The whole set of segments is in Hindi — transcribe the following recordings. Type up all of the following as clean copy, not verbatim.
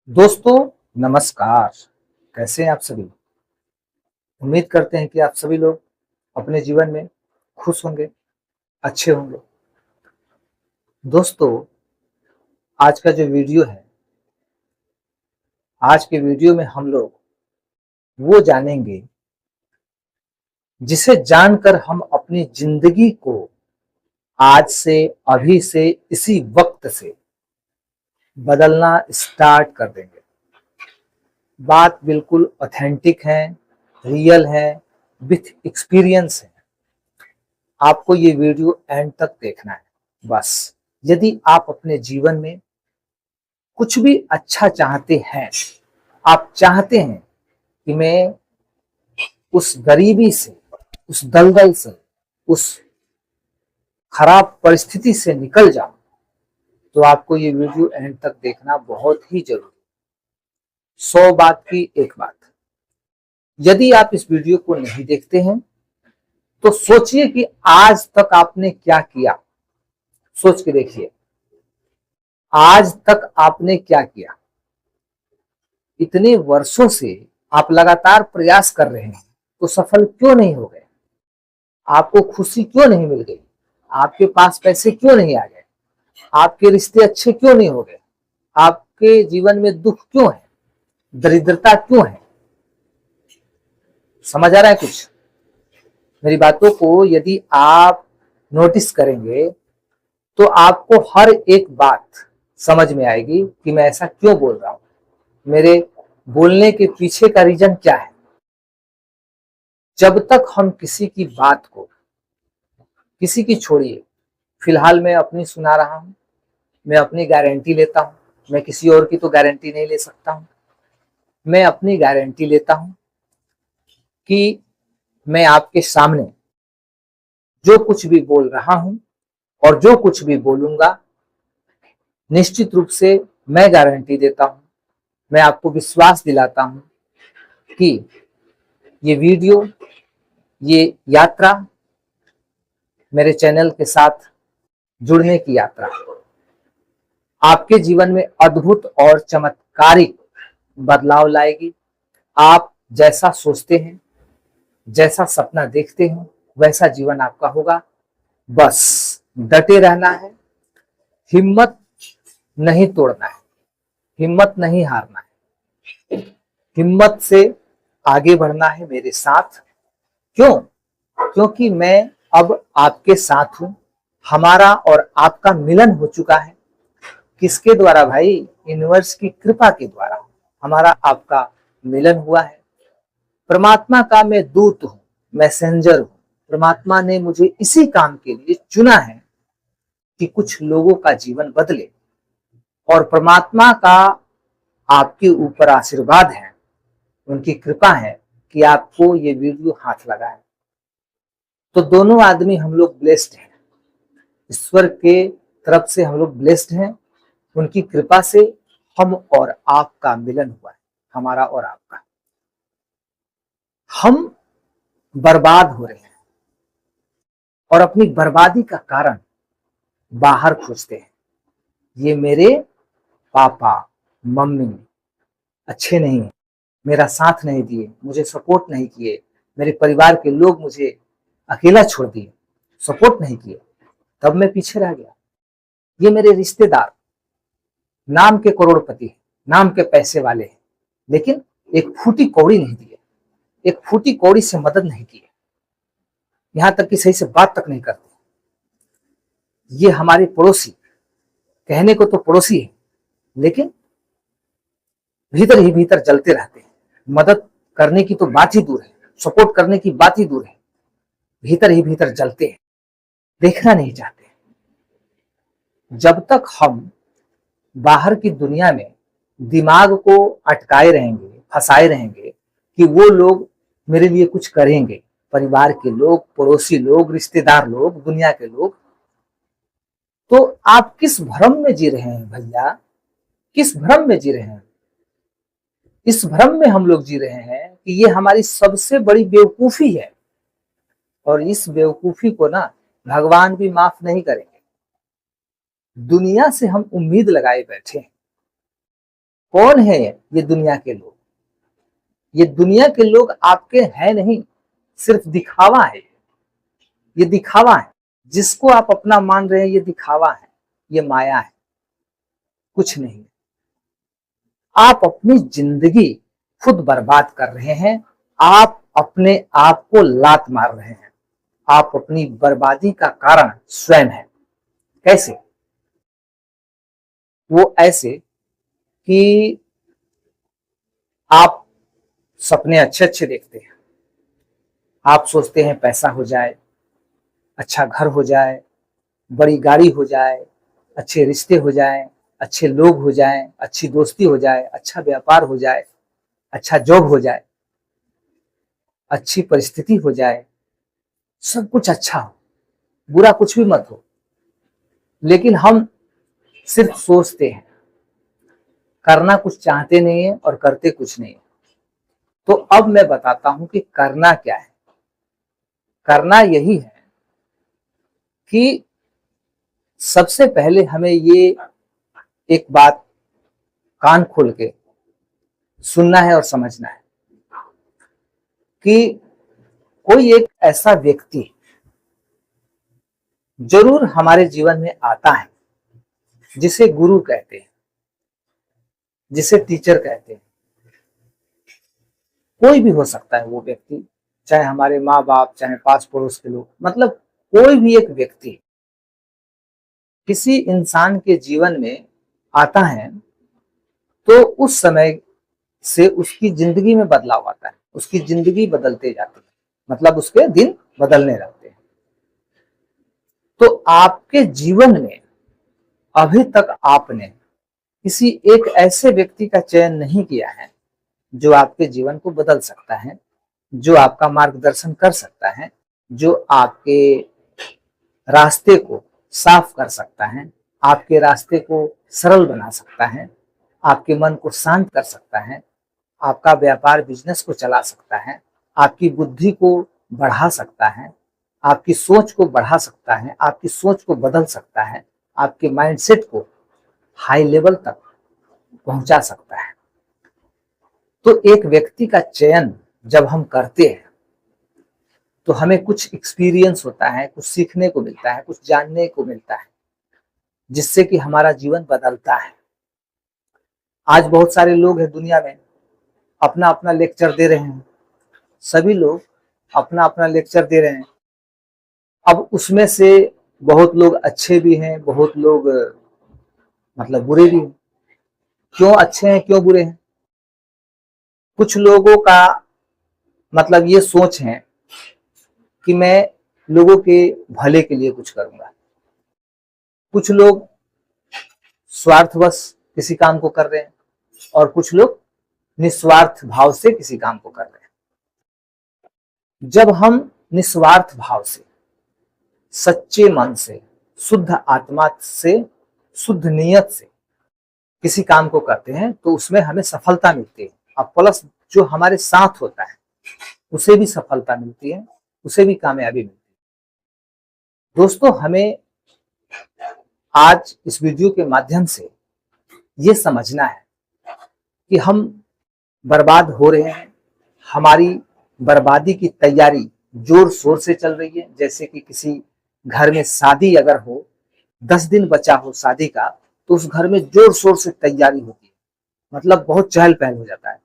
दोस्तों नमस्कार। कैसे हैं आप सभी। उम्मीद करते हैं कि आप सभी लोग अपने जीवन में खुश होंगे, अच्छे होंगे। दोस्तों आज का जो वीडियो है, आज के वीडियो में हम लोग वो जानेंगे जिसे जानकर हम अपनी जिंदगी को आज से, अभी से, इसी वक्त से बदलना स्टार्ट कर देंगे। बात बिल्कुल ऑथेंटिक है, रियल है, विथ एक्सपीरियंस है। आपको ये वीडियो एंड तक देखना है। बस यदि आप अपने जीवन में कुछ भी अच्छा चाहते हैं, आप चाहते हैं कि मैं उस गरीबी से, उस दलदल से, उस खराब परिस्थिति से निकल जाऊं, तो आपको ये वीडियो एंड तक देखना बहुत ही जरूरी। 100 बात की एक बात, यदि आप इस वीडियो को नहीं देखते हैं तो सोचिए कि आज तक आपने क्या किया। सोच के देखिए आज तक आपने क्या किया। इतने वर्षों से आप लगातार प्रयास कर रहे हैं तो सफल क्यों नहीं हो गए। आपको खुशी क्यों नहीं मिल गई, आपके पास पैसे क्यों नहीं आ गए, आपके रिश्ते अच्छे क्यों नहीं हो गए, आपके जीवन में दुख क्यों है, दरिद्रता क्यों है। समझ आ रहा है कुछ। मेरी बातों को यदि आप नोटिस करेंगे तो आपको हर एक बात समझ में आएगी कि मैं ऐसा क्यों बोल रहा हूं, मेरे बोलने के पीछे का रीजन क्या है। जब तक हम किसी की बात को, किसी की छोड़िए, फिलहाल मैं अपनी सुना रहा हूं, मैं अपनी गारंटी लेता हूं, मैं किसी और की तो गारंटी नहीं ले सकता हूं। मैं अपनी गारंटी लेता हूं कि मैं आपके सामने जो कुछ भी बोल रहा हूं और जो कुछ भी बोलूंगा, निश्चित रूप से मैं गारंटी देता हूं, मैं आपको विश्वास दिलाता हूं कि ये वीडियो, ये यात्रा, मेरे चैनल के साथ जुड़ने की यात्रा आपके जीवन में अद्भुत और चमत्कारिक बदलाव लाएगी। आप जैसा सोचते हैं, जैसा सपना देखते हैं, वैसा जीवन आपका होगा। बस डटे रहना है, हिम्मत नहीं तोड़ना है, हिम्मत नहीं हारना है, हिम्मत से आगे बढ़ना है मेरे साथ। क्यों? क्योंकि मैं अब आपके साथ हूं। हमारा और आपका मिलन हो चुका है। किसके द्वारा भाई? यूनिवर्स की कृपा के द्वारा हमारा आपका मिलन हुआ है। परमात्मा का मैं दूत हूं, मैसेंजर हूं। परमात्मा ने मुझे इसी काम के लिए चुना है कि कुछ लोगों का जीवन बदले, और परमात्मा का आपके ऊपर आशीर्वाद है, उनकी कृपा है कि आपको ये वीडियो हाथ लगा है। तो दोनों आदमी हम लोग ब्लेस्ड हैं, ईश्वर के तरफ से हम लोग ब्लेस्ड हैं। उनकी कृपा से हम और आपका मिलन हुआ है, हमारा और आपका। हम बर्बाद हो रहे हैं और अपनी बर्बादी का कारण बाहर खोजते हैं। ये मेरे पापा मम्मी अच्छे नहीं है, मेरा साथ नहीं दिए, मुझे सपोर्ट नहीं किए, मेरे परिवार के लोग मुझे अकेला छोड़ दिए, सपोर्ट नहीं किए, तब मैं पीछे रह गया। ये मेरे रिश्तेदार नाम के करोड़पति हैं, नाम के पैसे वाले हैं, लेकिन एक फूटी कौड़ी नहीं दिए, एक फूटी कौड़ी से मदद नहीं की, यहां तक कि सही से बात तक नहीं करते। ये हमारे पड़ोसी, कहने को तो पड़ोसी है, लेकिन भीतर ही भीतर जलते रहते हैं। मदद करने की तो बात ही दूर है, सपोर्ट करने की बात ही दूर है, भीतर ही भीतर जलते हैं, देखना नहीं चाहते। जब तक हम बाहर की दुनिया में दिमाग को अटकाए रहेंगे, फंसाए रहेंगे कि वो लोग मेरे लिए कुछ करेंगे, परिवार के लोग, पड़ोसी लोग, रिश्तेदार लोग, दुनिया के लोग, तो आप किस भ्रम में जी रहे हैं भैया? किस भ्रम में जी रहे हैं? इस भ्रम में हम लोग जी रहे हैं कि ये हमारी सबसे बड़ी बेवकूफी है, और इस बेवकूफी को ना भगवान भी माफ नहीं करेंगे। दुनिया से हम उम्मीद लगाए बैठे हैं, कौन है ये दुनिया के लोग? ये दुनिया के लोग आपके हैं नहीं, सिर्फ दिखावा है। ये दिखावा है, जिसको आप अपना मान रहे हैं ये दिखावा है, ये माया है, कुछ नहीं। आप अपनी जिंदगी खुद बर्बाद कर रहे हैं, आप अपने आप को लात मार रहे हैं। आप अपनी बर्बादी का कारण स्वयं है। कैसे? वो ऐसे कि आप सपने अच्छे अच्छे देखते हैं, आप सोचते हैं पैसा हो जाए, अच्छा घर हो जाए, बड़ी गाड़ी हो जाए, अच्छे रिश्ते हो जाए, अच्छे लोग हो जाए, अच्छी दोस्ती हो जाए, अच्छा व्यापार हो जाए, अच्छा जॉब हो जाए, अच्छी परिस्थिति हो जाए, सब कुछ अच्छा हो, बुरा कुछ भी मत हो। लेकिन हम सिर्फ सोचते हैं, करना कुछ चाहते नहीं है और करते कुछ नहीं है। तो अब मैं बताता हूं कि करना क्या है। करना यही है कि सबसे पहले हमें ये एक बात कान खोल के सुनना है और समझना है कि कोई एक ऐसा व्यक्ति जरूर हमारे जीवन में आता है, जिसे गुरु कहते हैं, जिसे टीचर कहते हैं। कोई भी हो सकता है वो व्यक्ति, चाहे हमारे माँ बाप, चाहे पास पड़ोस के लोग, मतलब कोई भी एक व्यक्ति किसी इंसान के जीवन में आता है तो उस समय से उसकी जिंदगी में बदलाव आता है, उसकी जिंदगी बदलते जाती है, मतलब उसके दिन बदलने लगते हैं। तो आपके जीवन में अभी तक आपने किसी एक ऐसे व्यक्ति का चयन नहीं किया है जो आपके जीवन को बदल सकता है, जो आपका मार्गदर्शन कर सकता है, जो आपके रास्ते को साफ कर सकता है, आपके रास्ते को सरल बना सकता है, आपके मन को शांत कर सकता है, आपका व्यापार बिजनेस को चला सकता है, आपकी बुद्धि को बढ़ा सकता है, आपकी सोच को बढ़ा सकता है, आपकी सोच को बदल सकता है, आपके माइंडसेट को हाई लेवल तक पहुंचा सकता है। तो एक व्यक्ति का चयन जब हम करते हैं तो हमें कुछ एक्सपीरियंस होता है, कुछ सीखने को मिलता है, कुछ जानने को मिलता है, जिससे कि हमारा जीवन बदलता है। आज बहुत सारे लोग हैं दुनिया में, अपना अपना लेक्चर दे रहे हैं, सभी लोग अपना अपना लेक्चर दे रहे हैं। अब उसमें से बहुत लोग अच्छे भी हैं, बहुत लोग मतलब बुरे भी हैं। क्यों अच्छे हैं, क्यों बुरे हैं? कुछ लोगों का मतलब ये सोच है कि मैं लोगों के भले के लिए कुछ करूंगा। कुछ लोग स्वार्थवश किसी काम को कर रहे हैं और कुछ लोग निस्वार्थ भाव से किसी काम को कर रहे हैं। जब हम निस्वार्थ भाव से, सच्चे मन से, शुद्ध आत्मा से, शुद्ध नियत से किसी काम को करते हैं तो उसमें हमें सफलता मिलती है, और प्लस जो हमारे साथ होता है उसे भी सफलता मिलती है, उसे भी कामयाबी मिलती है। दोस्तों, हमें आज इस वीडियो के माध्यम से ये समझना है कि हम बर्बाद हो रहे हैं, हमारी बर्बादी की तैयारी जोर शोर से चल रही है। जैसे कि किसी घर में शादी अगर हो, 10 दिन बचा हो शादी का, तो उस घर में जोर शोर से तैयारी होती है, मतलब बहुत चहल पहल हो जाता है।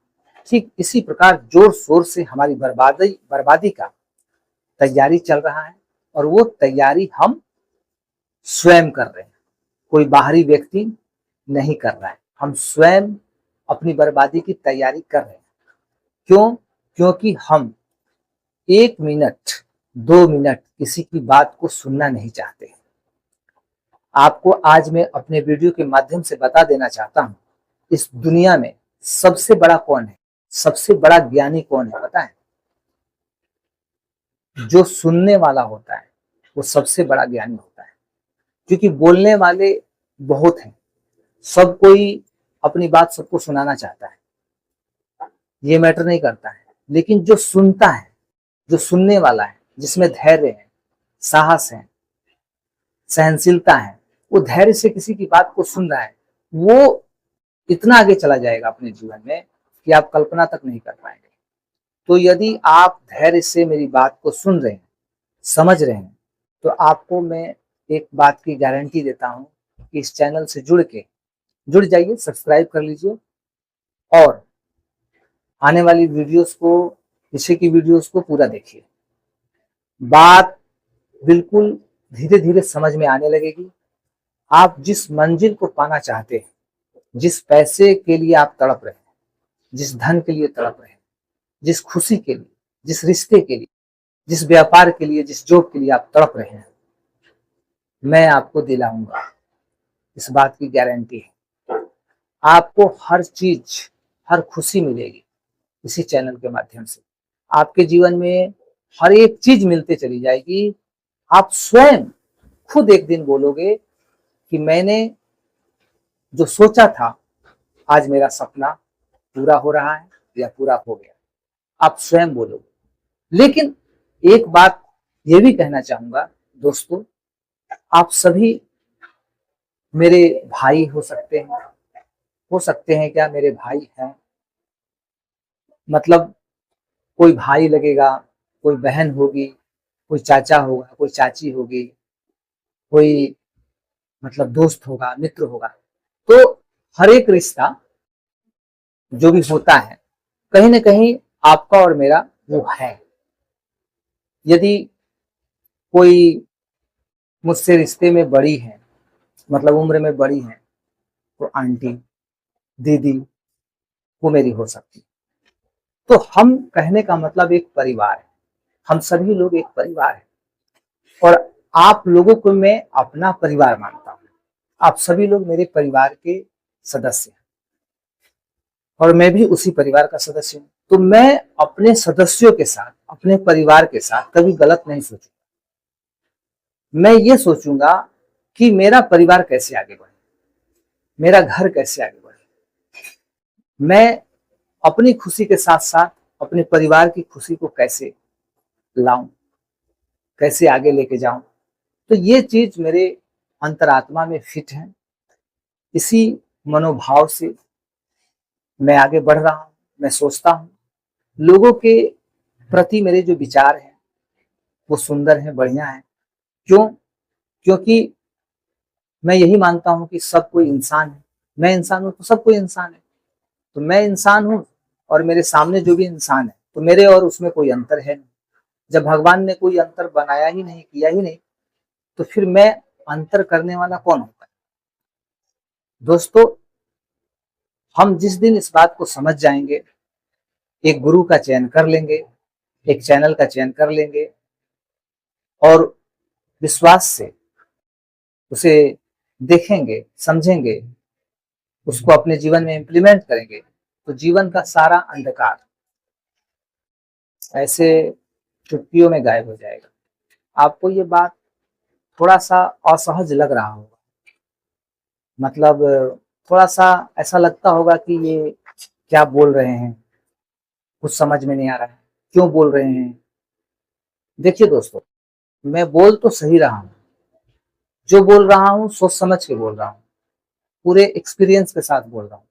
ठीक इसी प्रकार जोर शोर से हमारी बर्बादी का तैयारी चल रहा है, और वो तैयारी हम स्वयं कर रहे हैं, कोई बाहरी व्यक्ति नहीं कर रहा है। हम स्वयं अपनी बर्बादी की तैयारी कर रहे हैं। क्यों? क्योंकि हम 1 मिनट 2 मिनट किसी की बात को सुनना नहीं चाहते। आपको आज मैं अपने वीडियो के माध्यम से बता देना चाहता हूं, इस दुनिया में सबसे बड़ा कौन है, सबसे बड़ा ज्ञानी कौन है पता है? जो सुनने वाला होता है वो सबसे बड़ा ज्ञानी होता है। क्योंकि बोलने वाले बहुत हैं, सब कोई अपनी बात सबको सुनाना चाहता है, ये मैटर नहीं करता है। लेकिन जो सुनता है, जो सुनने वाला है, जिसमें धैर्य है, साहस है, सहनशीलता है, वो धैर्य से किसी की बात को सुन रहा है, वो इतना आगे चला जाएगा अपने जीवन में कि आप कल्पना तक नहीं कर पाएंगे। तो यदि आप धैर्य से मेरी बात को सुन रहे हैं, समझ रहे हैं, तो आपको मैं एक बात की गारंटी देता हूं कि इस चैनल से जुड़ जाइए, सब्सक्राइब कर लीजिए और आने वाली वीडियोस को, पीछे की वीडियोस को पूरा देखिए। बात बिल्कुल धीरे धीरे समझ में आने लगेगी। आप जिस मंजिल को पाना चाहते हैं, जिस पैसे के लिए आप तड़प रहे हैं, जिस धन के लिए तड़प रहे हैं, जिस खुशी के लिए, जिस रिश्ते के लिए, जिस व्यापार के लिए, जिस जॉब के लिए आप तड़प रहे हैं, मैं आपको दिलाऊंगा। इस बात की गारंटी है। आपको हर चीज, हर खुशी मिलेगी इसी चैनल के माध्यम से। आपके जीवन में हर एक चीज मिलते चली जाएगी। आप स्वयं खुद एक दिन बोलोगे कि मैंने जो सोचा था, आज मेरा सपना पूरा हो रहा है या पूरा हो गया। आप स्वयं बोलोगे। लेकिन एक बात ये भी कहना चाहूंगा दोस्तों, आप सभी मेरे भाई हो सकते हैं क्या? मेरे भाई हैं, मतलब कोई भाई लगेगा, कोई बहन होगी, कोई चाचा होगा, कोई चाची होगी, कोई मतलब दोस्त होगा, मित्र होगा। तो हर एक रिश्ता जो भी होता है, कहीं ना कहीं आपका और मेरा वो है। यदि कोई मुझसे रिश्ते में बड़ी है, मतलब उम्र में बड़ी है, तो आंटी, दीदी वो मेरी हो सकती है। तो हम कहने का मतलब एक परिवार है। हम सभी लोग एक परिवार है और आप लोगों को मैं अपना परिवार मानता हूँ। आप सभी लोग मेरे परिवार के सदस्य हैं और मैं भी उसी परिवार का सदस्य हूँ। तो मैं अपने सदस्यों के साथ, अपने परिवार के साथ कभी गलत नहीं सोचूंगा। मैं ये सोचूंगा कि मेरा परिवार कैसे आगे बढ़े, मेरा घर कैसे आगे बढ़े, मैं अपनी खुशी के साथ साथ अपने परिवार की खुशी को कैसे लाऊं, कैसे आगे लेके जाऊं। तो ये चीज मेरे अंतरात्मा में फिट है। इसी मनोभाव से मैं आगे बढ़ रहा हूं। मैं सोचता हूं लोगों के प्रति मेरे जो विचार हैं वो सुंदर हैं, बढ़िया हैं। क्यों? क्योंकि मैं यही मानता हूं कि सब कोई इंसान है। मैं इंसान हूं तो सब कोई इंसान है। तो मैं इंसान हूं और मेरे सामने जो भी इंसान है, तो मेरे और उसमें कोई अंतर है नहीं। जब भगवान ने कोई अंतर बनाया ही नहीं, किया ही नहीं, तो फिर मैं अंतर करने वाला कौन होता है? दोस्तों, हम जिस दिन इस बात को समझ जाएंगे, एक गुरु का चयन कर लेंगे, एक चैनल का चयन कर लेंगे और विश्वास से उसे देखेंगे, समझेंगे, उसको अपने जीवन में इम्प्लीमेंट करेंगे, तो जीवन का सारा अंधकार ऐसे चुटकियों में गायब हो जाएगा। आपको ये बात थोड़ा सा असहज लग रहा होगा, मतलब थोड़ा सा ऐसा लगता होगा कि ये क्या बोल रहे हैं, कुछ समझ में नहीं आ रहा है, क्यों बोल रहे हैं। देखिए दोस्तों, मैं बोल तो सही रहा हूं, जो बोल रहा हूं सोच समझ के बोल रहा हूं, पूरे एक्सपीरियंस के साथ बोल रहा हूं।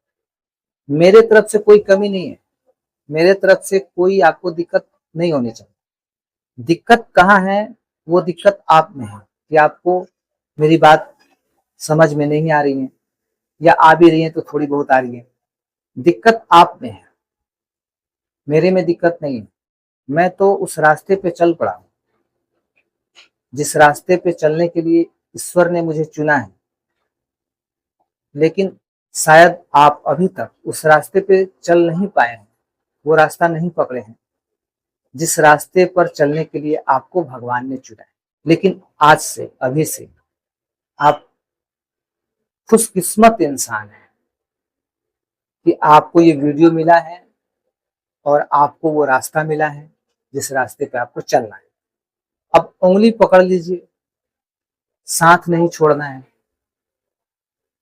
मेरे तरफ से कोई कमी नहीं है, मेरे तरफ से कोई आपको दिक्कत नहीं होनी चाहिए। दिक्कत कहाँ है? वो दिक्कत आप में है कि आपको मेरी बात समझ में नहीं आ रही है, या आ भी रही है तो थोड़ी बहुत आ रही है। दिक्कत आप में है, मेरे में दिक्कत नहीं है। मैं तो उस रास्ते पे चल पड़ा हूं जिस रास्ते पे चलने के लिए ईश्वर ने मुझे चुना है। लेकिन शायद आप अभी तक उस रास्ते पे चल नहीं पाए हैं, वो रास्ता नहीं पकड़े हैं जिस रास्ते पर चलने के लिए आपको भगवान ने चुना है। लेकिन आज से, अभी से आप खुशकिस्मत इंसान हैं कि आपको ये वीडियो मिला है और आपको वो रास्ता मिला है जिस रास्ते पे आपको चलना है। अब उंगली पकड़ लीजिए, साथ नहीं छोड़ना है।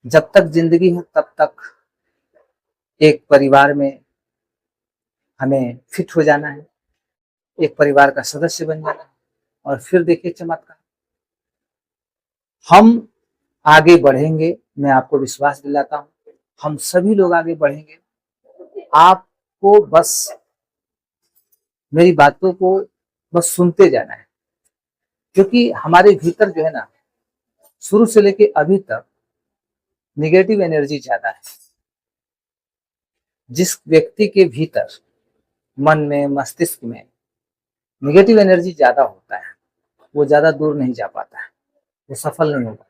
जब तक जिंदगी है तब तक एक परिवार में हमें फिट हो जाना है, एक परिवार का सदस्य बन जाना है, और फिर देखिए चमत्कार। हम आगे बढ़ेंगे, मैं आपको विश्वास दिलाता हूं। हम सभी लोग आगे बढ़ेंगे। आपको बस मेरी बातों को बस सुनते जाना है, क्योंकि हमारे भीतर जो है ना, शुरू से लेके अभी तक निगेटिव एनर्जी ज्यादा है। जिस व्यक्ति के भीतर, मन में, मस्तिष्क में निगेटिव एनर्जी ज्यादा होता है, वो ज्यादा दूर नहीं जा पाता है, वो सफल नहीं हो पाता।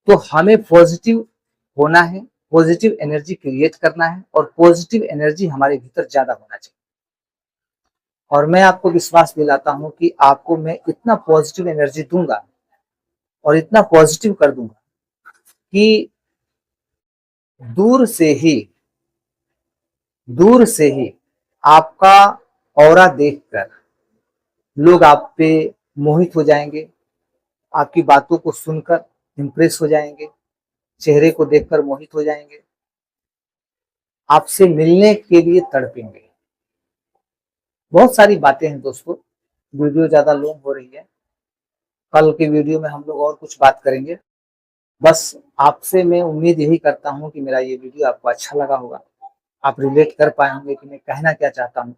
तो हमें पॉजिटिव होना है, पॉजिटिव एनर्जी क्रिएट करना है, और पॉजिटिव एनर्जी हमारे भीतर ज्यादा होना चाहिए। और मैं आपको विश्वास दिलाता हूं कि आपको मैं इतना पॉजिटिव एनर्जी दूंगा और इतना पॉजिटिव कर दूंगा कि दूर से ही आपका ऑरा देखकर लोग आप पे मोहित हो जाएंगे, आपकी बातों को सुनकर इंप्रेस हो जाएंगे, चेहरे को देखकर मोहित हो जाएंगे, आपसे मिलने के लिए तड़पेंगे। बहुत सारी बातें हैं दोस्तों, वीडियो ज्यादा लॉन्ग हो रही है। कल के वीडियो में हम लोग और कुछ बात करेंगे। बस आपसे मैं उम्मीद यही करता हूं कि मेरा ये वीडियो आपको अच्छा लगा होगा, आप रिलेट कर पाए होंगे कि मैं कहना क्या चाहता हूं।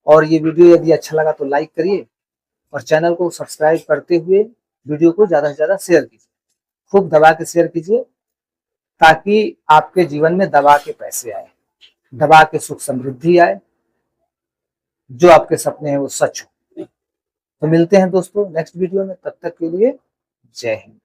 और ये वीडियो यदि अच्छा लगा तो लाइक करिए, और चैनल को सब्सक्राइब करते हुए वीडियो को ज्यादा से ज्यादा शेयर कीजिए, खूब दबा के शेयर कीजिए, ताकि आपके जीवन में दबा के पैसे आए, दबा के सुख समृद्धि आए, जो आपके सपने हैं वो सच हो। तो मिलते हैं दोस्तों नेक्स्ट वीडियो में, तब तक के लिए जय हिंद।